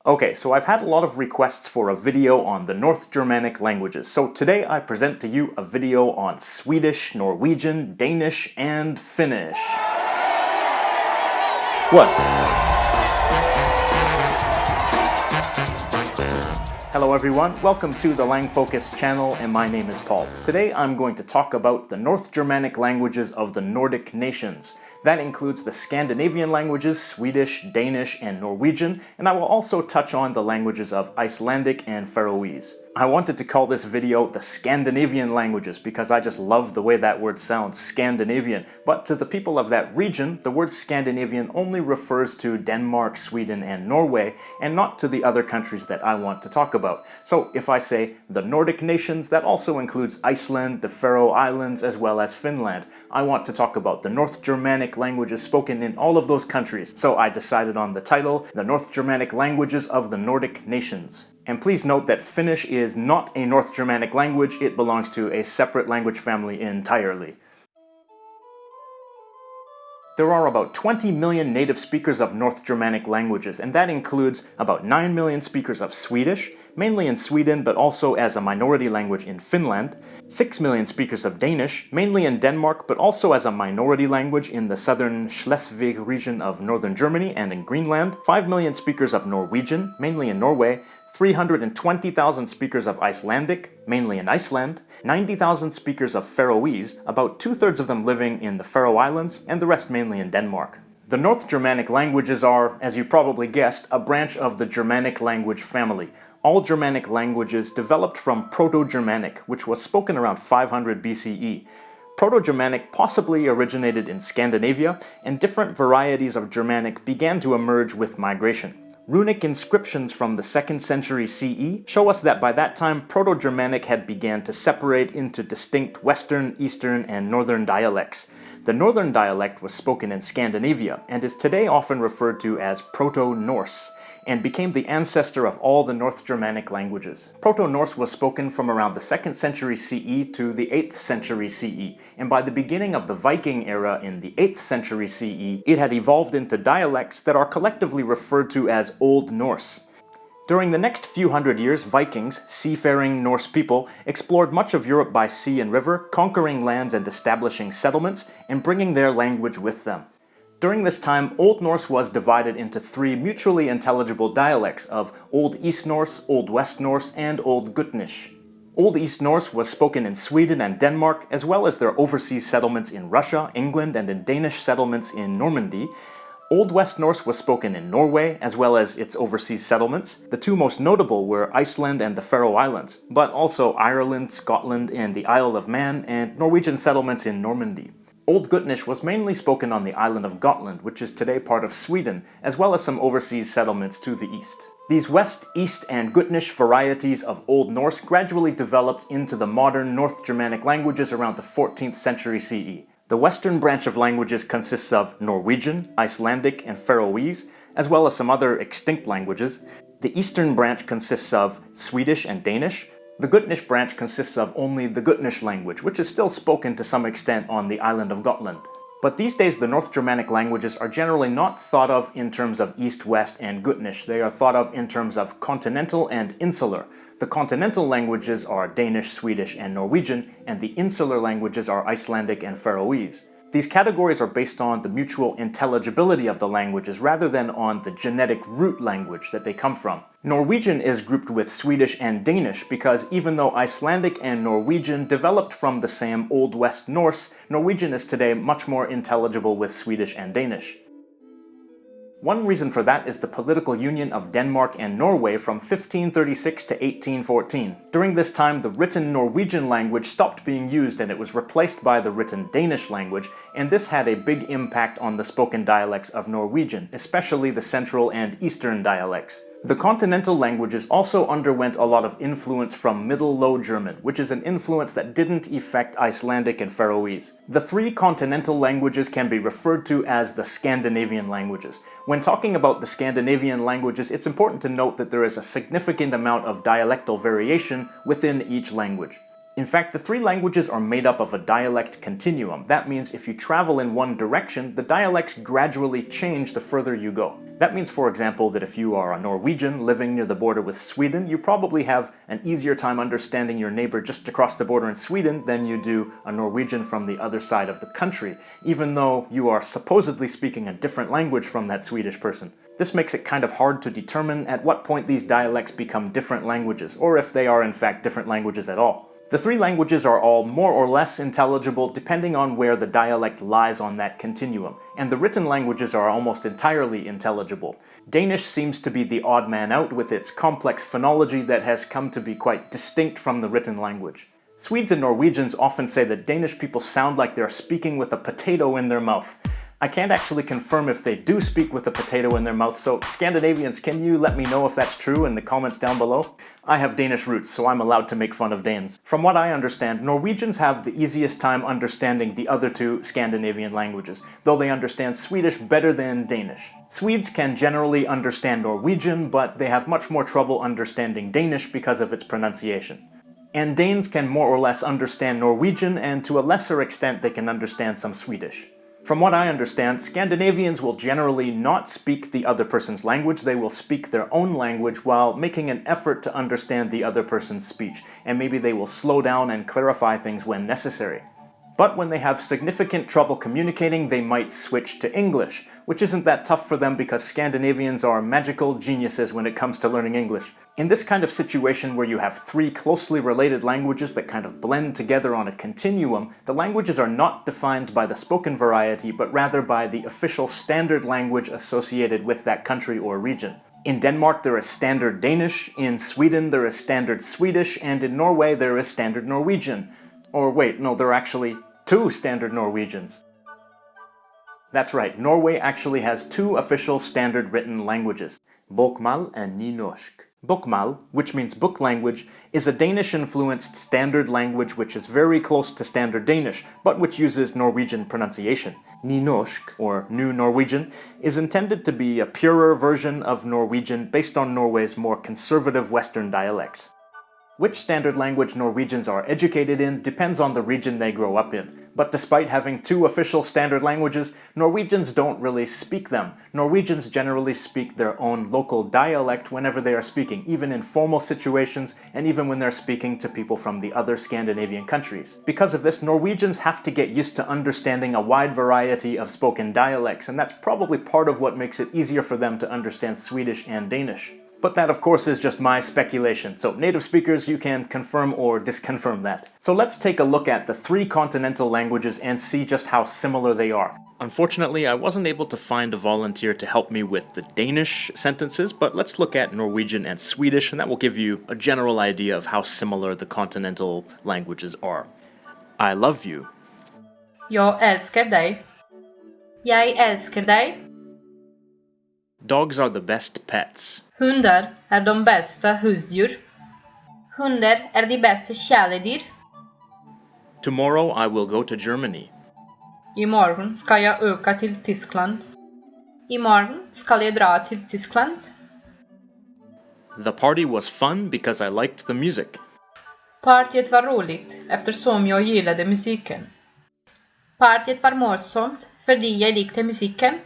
Okay, so I've had a lot of requests for a video on the North Germanic languages, so today I present to you a video on Swedish, Norwegian, Danish, and Finnish. What? Hello everyone, welcome to the Lang Focus channel, and my name is Paul. Today I'm going to talk about the North Germanic languages of the Nordic nations. That includes the Scandinavian languages, Swedish, Danish, and Norwegian, and I will also touch on the languages of Icelandic and Faroese. I wanted to call this video the Scandinavian languages because I just love the way that word sounds, Scandinavian. But to the people of that region, the word Scandinavian only refers to Denmark, Sweden, and Norway, and not to the other countries that I want to talk about. So if I say the Nordic nations, that also includes Iceland, the Faroe Islands, as well as Finland. I want to talk about the North Germanic languages spoken in all of those countries. So I decided on the title, The North Germanic Languages of the Nordic Nations. And please note that Finnish is not a North Germanic language, it belongs to a separate language family entirely. There are about 20 million native speakers of North Germanic languages, and that includes about 9 million speakers of Swedish, mainly in Sweden but also as a minority language in Finland, 6 million speakers of Danish, mainly in Denmark but also as a minority language in the southern Schleswig region of northern Germany and in Greenland, 5 million speakers of Norwegian, mainly in Norway, 320,000 speakers of Icelandic, mainly in Iceland, 90,000 speakers of Faroese, about 2/3 of them living in the Faroe Islands, and the rest mainly in Denmark. The North Germanic languages are, as you probably guessed, a branch of the Germanic language family. All Germanic languages developed from proto-Germanic, which was spoken around 500 BCE. Proto-Germanic possibly originated in Scandinavia, and different varieties of Germanic began to emerge with migration. Runic inscriptions from the 2nd century CE show us that by that time Proto-Germanic had began to separate into distinct Western, Eastern, and Northern dialects. The Northern dialect was spoken in Scandinavia and is today often referred to as proto-Norse, and became the ancestor of all the North Germanic languages. Proto-Norse was spoken from around the 2nd century CE to the 8th century CE, and by the beginning of the Viking era in the 8th century CE, it had evolved into dialects that are collectively referred to as Old Norse. During the next few hundred years, Vikings, seafaring Norse people, explored much of Europe by sea and river, conquering lands and establishing settlements, and bringing their language with them. During this time, Old Norse was divided into 3 mutually intelligible dialects of Old East Norse, Old West Norse, and Old Gutnish. Old East Norse was spoken in Sweden and Denmark, as well as their overseas settlements in Russia, England, and in Danish settlements in Normandy. Old West Norse was spoken in Norway, as well as its overseas settlements. The 2 most notable were Iceland and the Faroe Islands, but also Ireland, Scotland, and the Isle of Man, and Norwegian settlements in Normandy. Old Gutnish was mainly spoken on the island of Gotland, which is today part of Sweden, as well as some overseas settlements to the east. These West, East, and Gutnish varieties of Old Norse gradually developed into the modern North Germanic languages around the 14th century CE. The western branch of languages consists of Norwegian, Icelandic, and Faroese, as well as some other extinct languages. The eastern branch consists of Swedish and Danish. The Gutnish branch consists of only the Gutnish language, which is still spoken to some extent on the island of Gotland. But these days the North Germanic languages are generally not thought of in terms of East, West, and Gutnish. They are thought of in terms of continental and insular. The continental languages are Danish, Swedish, and Norwegian, and the insular languages are Icelandic and Faroese. These categories are based on the mutual intelligibility of the languages rather than on the genetic root language that they come from. Norwegian is grouped with Swedish and Danish because even though Icelandic and Norwegian developed from the same Old West Norse, Norwegian is today much more intelligible with Swedish and Danish. One reason for that is the political union of Denmark and Norway from 1536 to 1814. During this time, the written Norwegian language stopped being used and it was replaced by the written Danish language, and this had a big impact on the spoken dialects of Norwegian, especially the central and eastern dialects. The continental languages also underwent a lot of influence from Middle Low German, which is an influence that didn't affect Icelandic and Faroese. The 3 continental languages can be referred to as the Scandinavian languages. When talking about the Scandinavian languages, it's important to note that there is a significant amount of dialectal variation within each language. In fact, the three languages are made up of a dialect continuum. That means if you travel in one direction, the dialects gradually change the further you go. That means, for example, that if you are a Norwegian living near the border with Sweden, you probably have an easier time understanding your neighbor just across the border in Sweden than you do a Norwegian from the other side of the country, even though you are supposedly speaking a different language from that Swedish person. This makes it kind of hard to determine at what point these dialects become different languages, or if they are in fact different languages at all. The three languages are all more or less intelligible depending on where the dialect lies on that continuum, and the written languages are almost entirely intelligible. Danish seems to be the odd man out with its complex phonology that has come to be quite distinct from the written language. Swedes and Norwegians often say that Danish people sound like they're speaking with a potato in their mouth. I can't actually confirm if they do speak with a potato in their mouth, so Scandinavians, can you let me know if that's true in the comments down below? I have Danish roots, so I'm allowed to make fun of Danes. From what I understand, Norwegians have the easiest time understanding the other two Scandinavian languages, though they understand Swedish better than Danish. Swedes can generally understand Norwegian, but they have much more trouble understanding Danish because of its pronunciation. And Danes can more or less understand Norwegian, and to a lesser extent they can understand some Swedish. From what I understand, Scandinavians will generally not speak the other person's language, they will speak their own language while making an effort to understand the other person's speech, and maybe they will slow down and clarify things when necessary. But when they have significant trouble communicating, they might switch to English, which isn't that tough for them because Scandinavians are magical geniuses when it comes to learning English. In this kind of situation where you have three closely related languages that kind of blend together on a continuum, the languages are not defined by the spoken variety, but rather by the official standard language associated with that country or region. In Denmark there is standard Danish, in Sweden there is standard Swedish, and in Norway there is standard Norwegian. Or wait, no, there are actually two standard Norwegians. That's right, Norway actually has two official standard written languages, Bokmål and Nynorsk. Bokmål, which means book language, is a Danish-influenced standard language which is very close to standard Danish, but which uses Norwegian pronunciation. Nynorsk, or New Norwegian, is intended to be a purer version of Norwegian based on Norway's more conservative Western dialects. Which standard language Norwegians are educated in depends on the region they grow up in. But despite having two official standard languages, Norwegians don't really speak them. Norwegians generally speak their own local dialect whenever they are speaking, even in formal situations and even when they're speaking to people from the other Scandinavian countries. Because of this, Norwegians have to get used to understanding a wide variety of spoken dialects, and that's probably part of what makes it easier for them to understand Swedish and Danish. But that, of course, is just my speculation, so native speakers, you can confirm or disconfirm that. So let's take a look at the three continental languages and see just how similar they are. Unfortunately, I wasn't able to find a volunteer to help me with the Danish sentences, but let's look at Norwegian and Swedish, and that will give you a general idea of how similar the continental languages are. I love you. Jag älskar dig. Jag älskar dig. Dogs are the best pets. Hundar är de bästa husdjur. Hundar är de bästa kärledyr. Tomorrow I will go to Germany. Imorgon ska jag åka till Tyskland. Imorgon ska jag dra till Tyskland. The party was fun because I liked the music. Partiet var roligt eftersom jag gillade musiken. Partiet var morsomt fordi jag likte musiken.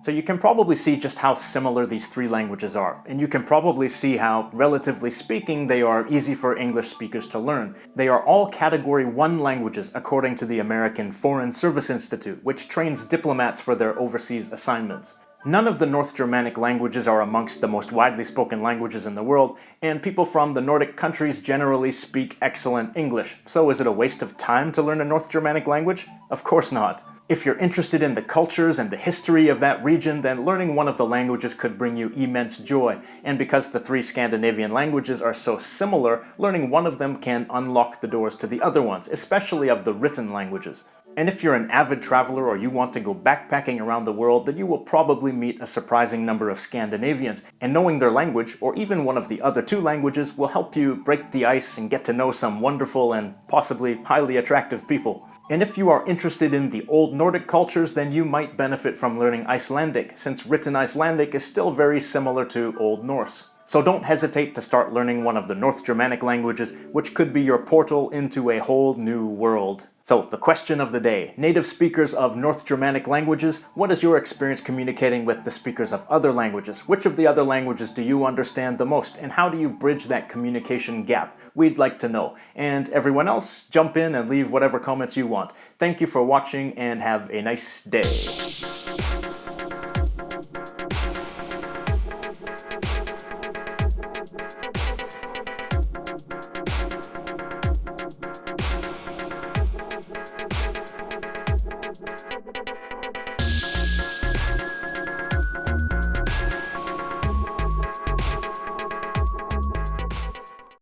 So you can probably see just how similar these three languages are, and you can probably see how, relatively speaking, they are easy for English speakers to learn. They are all Category 1 languages according to the American Foreign Service Institute, which trains diplomats for their overseas assignments. None of the North Germanic languages are amongst the most widely spoken languages in the world, and people from the Nordic countries generally speak excellent English. So is it a waste of time to learn a North Germanic language? Of course not. If you're interested in the cultures and the history of that region, then learning one of the languages could bring you immense joy. And because the three Scandinavian languages are so similar, learning one of them can unlock the doors to the other ones, especially of the written languages. And if you're an avid traveler or you want to go backpacking around the world, then you will probably meet a surprising number of Scandinavians, and knowing their language, or even one of the other two languages, will help you break the ice and get to know some wonderful and possibly highly attractive people. And if you are interested in the old Nordic cultures, then you might benefit from learning Icelandic, since written Icelandic is still very similar to Old Norse. So don't hesitate to start learning one of the North Germanic languages, which could be your portal into a whole new world. So, the question of the day. Native speakers of North Germanic languages, what is your experience communicating with the speakers of other languages? Which of the other languages do you understand the most? And how do you bridge that communication gap? We'd like to know. And everyone else, jump in and leave whatever comments you want. Thank you for watching and have a nice day.